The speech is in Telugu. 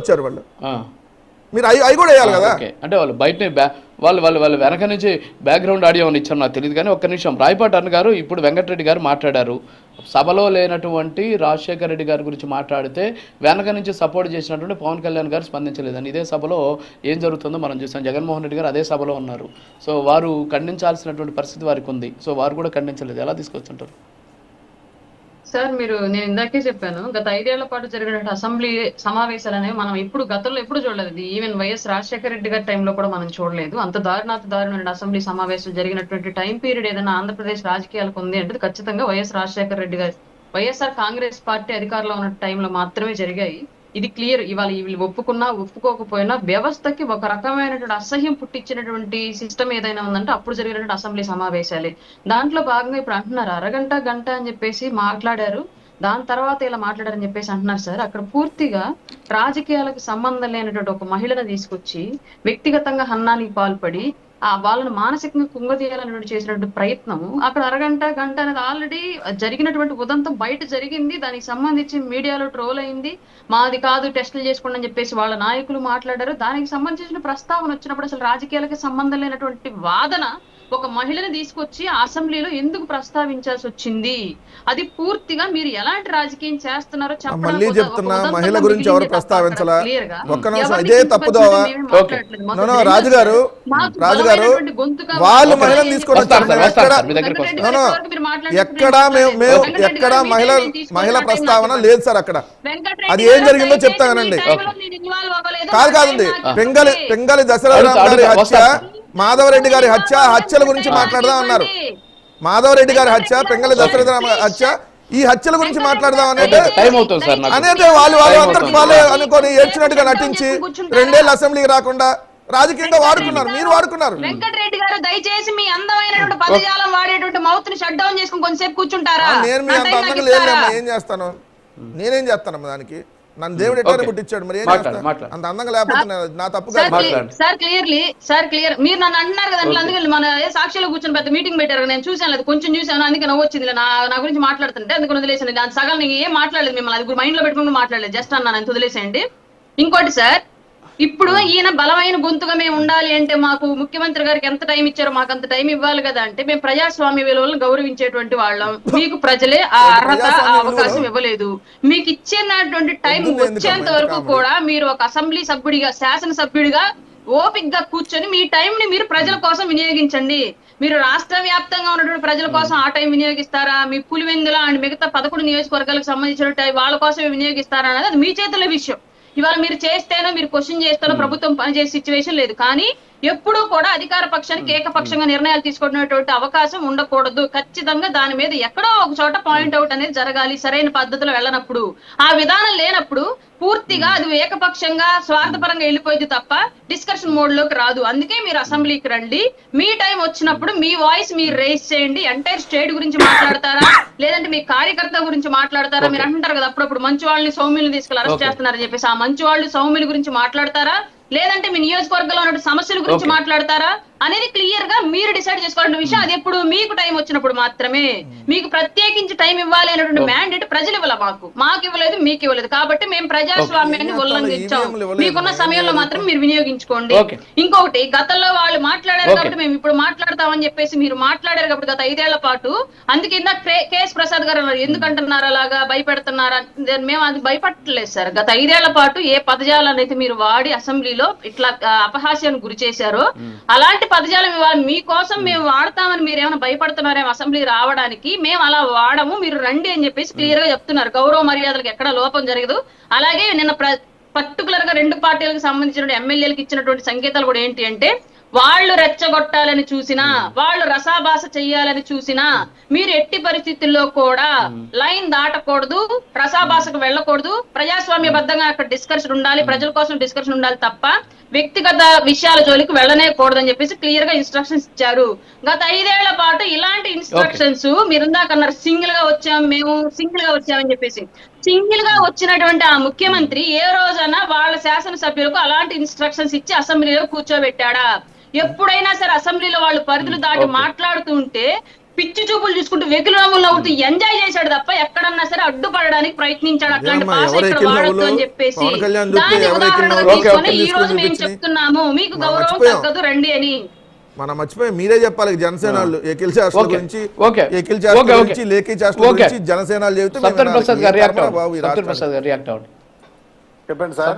వచ్చారు వాళ్ళు. మీరు అవి కూడా వేయాలి కదా. అంటే వాళ్ళు బయట వాళ్ళు వెనక నుంచి బ్యాక్గ్రౌండ్ ఆడియో అని ఇచ్చారు నాకు తెలియదు. కానీ ఒక్క నిమిషం, రాయపాటి అన్న గారు ఇప్పుడు వెంకటరెడ్డి గారు మాట్లాడారు. సభలో లేనటువంటి రాజశేఖర రెడ్డి గారి గురించి మాట్లాడితే వెనక నుంచి సపోర్ట్ చేసినటువంటి పవన్ కళ్యాణ్ గారు స్పందించలేదని. ఇదే సభలో ఏం జరుగుతుందో మనం చూసాం. జగన్మోహన్ రెడ్డి గారు అదే సభలో ఉన్నారు. సో వారు ఖండించాల్సినటువంటి పరిస్థితి వారికి ఉంది. సో వారు కూడా ఖండించలేదు. ఎలా తీసుకొచ్చుంటారు సార్? నేను ఇందాకే చెప్పాను, గత 5 ఏళ్ల పాటు జరిగిన అసెంబ్లీ సమావేశాలు అనేవి మనం గతంలో ఎప్పుడు చూడలేదు. ఈవెన్ వైఎస్ రాజశేఖర రెడ్డి గారి టైంలో కూడా మనం చూడలేదు. అంత దారుణమైన అసెంబ్లీ సమావేశాలు జరిగినటువంటి టైం పీరియడ్ ఏదైనా ఆంధ్రప్రదేశ్ రాజకీయాలకు ఉంది అంటే ఖచ్చితంగా వైఎస్ రాజశేఖర రెడ్డి గారి వైఎస్ఆర్ కాంగ్రెస్ పార్టీ అధికారంలో ఉన్న టైంలో మాత్రమే జరిగాయి. ఇది క్లియర్. ఇవాళ వీళ్ళు ఒప్పుకున్నా ఒప్పుకోకపోయినా వ్యవస్థకి ఒక రకమైనటువంటి అసహ్యం పుట్టించినటువంటి సిస్టమ్ ఏదైనా ఉందంటే అప్పుడు జరిగినటువంటి అసెంబ్లీ సమావేశాలే. దాంట్లో భాగంగా ఇప్పుడు అంటున్నారు గంట అని చెప్పేసి మాట్లాడారు, దాని తర్వాత ఇలా మాట్లాడారని చెప్పేసి అంటున్నారు. సార్, అక్కడ పూర్తిగా రాజకీయాలకు సంబంధం లేనటువంటి ఒక మహిళను తీసుకొచ్చి వ్యక్తిగతంగా హన్నానికి పాల్పడి వాళ్ళని మానసికంగా కుంగతీయాలన్నటువంటి చేసినటువంటి ప్రయత్నము అక్కడ గంట అనేది ఆల్రెడీ జరిగినటువంటి ఉదంతం బయట జరిగింది. దానికి సంబంధించి మీడియాలో ట్రోల్ అయింది. మాది కాదు, టెస్టులు చేసుకోండి అని చెప్పేసి వాళ్ళ నాయకులు మాట్లాడారు. దానికి సంబంధించిన ప్రస్తావన వచ్చినప్పుడు అసలు రాజకీయాలకి సంబంధం లేనటువంటి వాదన ఒక మహిళని తీసుకొచ్చి అసెంబ్లీలో ఎందుకు ప్రస్తావించాల్సి వచ్చింది? అది పూర్తిగా మీరు ఎలాంటి రాజకీయం చేస్తున్నారో మళ్ళీ చెప్తున్నా, మహిళ గురించి ఎవరు ప్రస్తావించాలా? ఒక్క నిమిషం, ఇదే తప్పుదోవా రాజుగారు వాళ్ళు మహిళను తీసుకొని ఎక్కడ మహిళ ప్రస్తావన లేదు సార్. అక్కడ అది ఏం జరిగిందో చెప్తానండి. కాదండి, పెంగళి దశరథరామ గారి హత్య, మాధవరెడ్డి గారి హత్యల గురించి మాట్లాడదాం అన్నారు. మాధవరెడ్డి గారి హత్య, పెంగళి దశరథరామ హత్య, ఈ హత్యల గురించి మాట్లాడదాం అనేది వాళ్ళు అందరికి వాళ్ళే అనుకొని ఏడ్చినట్టుగా నటించి 2 ఏళ్ళు అసెంబ్లీకి రాకుండా రాజకీయంగా వాడుకున్నారు. మీరు వాడుకున్నారు. వెంకటరెడ్డి గారు దయచేసి మీ అందమైనటువంటి పదజాలం వాడేటువంటి మౌత్ ని షట్ డౌన్ చేసుకుని కొంచెంసేపు కూర్చుంటారా? నేను మీ అంత అందంగా లేదమ్మా, ఏం చేస్తాను? నేనేం చేస్తానమ్మా దానికి? నన్ను దేవుడు ఎట్లా పుట్టించాడు, మరి ఏం చేస్తాను? అంత అందంగా లేకపోతే నా తప్పు కాదు సార్. క్లియర్ మీరు నన్ను అంటున్నారు కదా, అందుకని మన సాక్షిలో కూర్చొని పెద్ద మీటింగ్ పెట్టారు. నేను చూసాను, లేదు కొంచెం చూసాను, అందుకే నవ్వు వచ్చింది. నా గురించి మాట్లాడుతుంటే అందుకని వదిలేసాను. దాని సగం నేను ఏం మాట్లాడలేదు, మిమ్మల్ని అది మైండ్ లో పెట్టుకుని మాట్లాడలేదు, జస్ట్ అన్నాను, అంత వదిలేసేయండి. ఇంకోటి సార్, ఇప్పుడు ఈయన బలమైన గొంతుగా మేము ఉండాలి అంటే మాకు ముఖ్యమంత్రి గారికి ఎంత టైం ఇచ్చారో మాకు అంత టైం ఇవ్వాలి కదా. అంటే మేము ప్రజాస్వామ్య విలువలను గౌరవించేటువంటి వాళ్ళం. మీకు ప్రజలే ఆ అర్హత, ఆ అవకాశం ఇవ్వలేదు. మీకు ఇచ్చినటువంటి టైం వచ్చేంత వరకు కూడా మీరు ఒక అసెంబ్లీ సభ్యుడిగా, శాసనసభ్యుడిగా ఓపికగా కూర్చొని మీ టైం ని మీరు ప్రజల కోసం వినియోగించండి. మీరు రాష్ట్ర వ్యాప్తంగా ఉన్నటువంటి ప్రజల కోసం ఆ టైం వినియోగిస్తారా, మీ పులివెందుల అండ్ మిగతా 11 నియోజకవర్గాలకు సంబంధించిన వాళ్ళ కోసమే వినియోగిస్తారా అనేది అది మీ చేతుల విషయం. ఇవాళ మీరు చేస్తేనో, మీరు క్వశ్చన్ చేస్తేనో ప్రభుత్వం పనిచేసే సిచ్యువేషన్ లేదు. కానీ ఎప్పుడూ కూడా అధికార పక్షానికి ఏకపక్షంగా నిర్ణయాలు తీసుకునేటువంటి అవకాశం ఉండకూడదు. ఖచ్చితంగా దాని మీద ఎక్కడో ఒక చోట పాయింట్ అవుట్ అనేది జరగాలి, సరైన పద్ధతిలో వెళ్ళనప్పుడు. ఆ విధానం లేనప్పుడు పూర్తిగా అది ఏకపక్షంగా స్వార్థపరంగా వెళ్ళిపోయింది తప్ప డిస్కషన్ మోడ్ లోకి రాదు. అందుకే మీరు అసెంబ్లీకి రండి, మీ టైం వచ్చినప్పుడు మీ వాయిస్ మీరు రేస్ చేయండి. ఎంటైర్ స్టేట్ గురించి మాట్లాడతారా, లేదంటే మీ కార్యకర్త గురించి మాట్లాడతారా? మీరు అంటారు కదా అప్పుడప్పుడు మంచి వాళ్ళని సౌమ్యుల్ని తీసుకెళ్ళి అరెస్ట్ చేస్తున్నారని చెప్పేసి, ఆ మంచి వాళ్ళు సౌమ్యుల గురించి మాట్లాడతారా, లేదంటే మీ నియోజకవర్గంలో ఉన్న సమస్యల గురించి మాట్లాడతారా అనేది క్లియర్ గా మీరు డిసైడ్ చేసుకోవాల్సిన విషయం. అది ఎప్పుడు మీకు టైం వచ్చినప్పుడు మాత్రమే. మీకు ప్రత్యేకించి టైం ఇవ్వాలి అనేటువంటి మ్యాండేట్ ప్రజలు ఇవ్వాలి, మాకు ఇవ్వలేదు, మీకు ఇవ్వలేదు. కాబట్టి మేము ప్రజాస్వామ్యాన్ని ఉల్లంఘించాం. మీకున్న సమయంలో మాత్రం మీరు వినియోగించుకోండి. ఇంకొకటి, గతంలో వాళ్ళు మాట్లాడారు కాబట్టి మేము ఇప్పుడు మాట్లాడతామని చెప్పేసి మీరు మాట్లాడారు కాబట్టి గత 5 ఏళ్ల పాటు. అందుకే ఇందాక కేఎస్ ప్రసాద్ గారు ఎందుకంటున్నారు అలాగా భయపెడుతున్నారా? మేము అది భయపడలేదు సార్. గత 5 ఏళ్ల పాటు ఏ పదజాలను అయితే మీరు వాడి అసెంబ్లీలో ఇట్లా అపహాస్యానికి గురి చేశారో అలాంటి పదజాలం ఇవాళ మీకోసం మేము వాడతామని మీరు ఏమైనా భయపడుతున్నారేమో అసెంబ్లీ రావడానికి. మేము అలా వాడము, మీరు రండి అని చెప్పేసి క్లియర్ గా చెప్తున్నారు. గౌరవ మర్యాదలకు ఎక్కడ లోపం జరగదు. అలాగే నిన్న పర్టికులర్ గా 2 పార్టీలకు సంబంధించిన ఎమ్మెల్యేలకు ఇచ్చినటువంటి సంకేతాలు కూడా ఏంటి అంటే, వాళ్ళు రెచ్చగొట్టాలని చూసినా, వాళ్ళు రసాభాస చెయ్యాలని చూసినా మీరు ఎట్టి పరిస్థితుల్లో కూడా లైన్ దాటకూడదు, రసాభాసకు వెళ్ళకూడదు. ప్రజాస్వామ్యబద్ధంగా అక్కడ డిస్కషన్ ఉండాలి, ప్రజల కోసం డిస్కషన్ ఉండాలి తప్ప వ్యక్తిగత విషయాల జోలికి వెళ్ళనే కూడదని చెప్పేసి క్లియర్ గా ఇన్స్ట్రక్షన్స్ ఇచ్చారు. గత 5 ఏళ్ల పాటు ఇలాంటి ఇన్స్ట్రక్షన్స్ మీరు ఇందాకన్నారు, సింగిల్ గా వచ్చామని చెప్పేసి. సింగిల్ గా వచ్చినటువంటి ఆ ముఖ్యమంత్రి ఏ రోజైనా వాళ్ళ శాసనసభ్యులకు అలాంటి ఇన్స్ట్రక్షన్స్ ఇచ్చి అసెంబ్లీలో కూర్చోబెట్టాడా? ఎప్పుడైనా సరే అసెంబ్లీలో వాళ్ళు పరిధులు దాటి మాట్లాడుతూ ఉంటే పిచ్చి చూపులు చూసుకుంటూ వెకిలి రాములు అవుతూ ఎంజాయ్ చేశాడు తప్ప ఎక్కడన్నా సరే అడ్డుపడడానికి ప్రయత్నించాడు. అట్లాంటి భాష ఇక్కడ వాడొద్దు అని చెప్పేసి దాన్ని ఉదాహరణగా తీసుకొని ఈ రోజు మేము చెప్తున్నాము మీకు గౌరవం తగ్గదు రండి అని. మనం మర్చిపోయి మీరే చెప్పాలి జనసేన వాళ్ళు ఏకిల్ శాస్త్రం గురించి, ఏకిల్ శాస్త్రం గురించి, లేఖీ శాస్త్రం గురించి జనసేన చెబితే సత్యప్రసాద్ గారు రియాక్ట్ అవ్వండి. చెప్పండి సార్.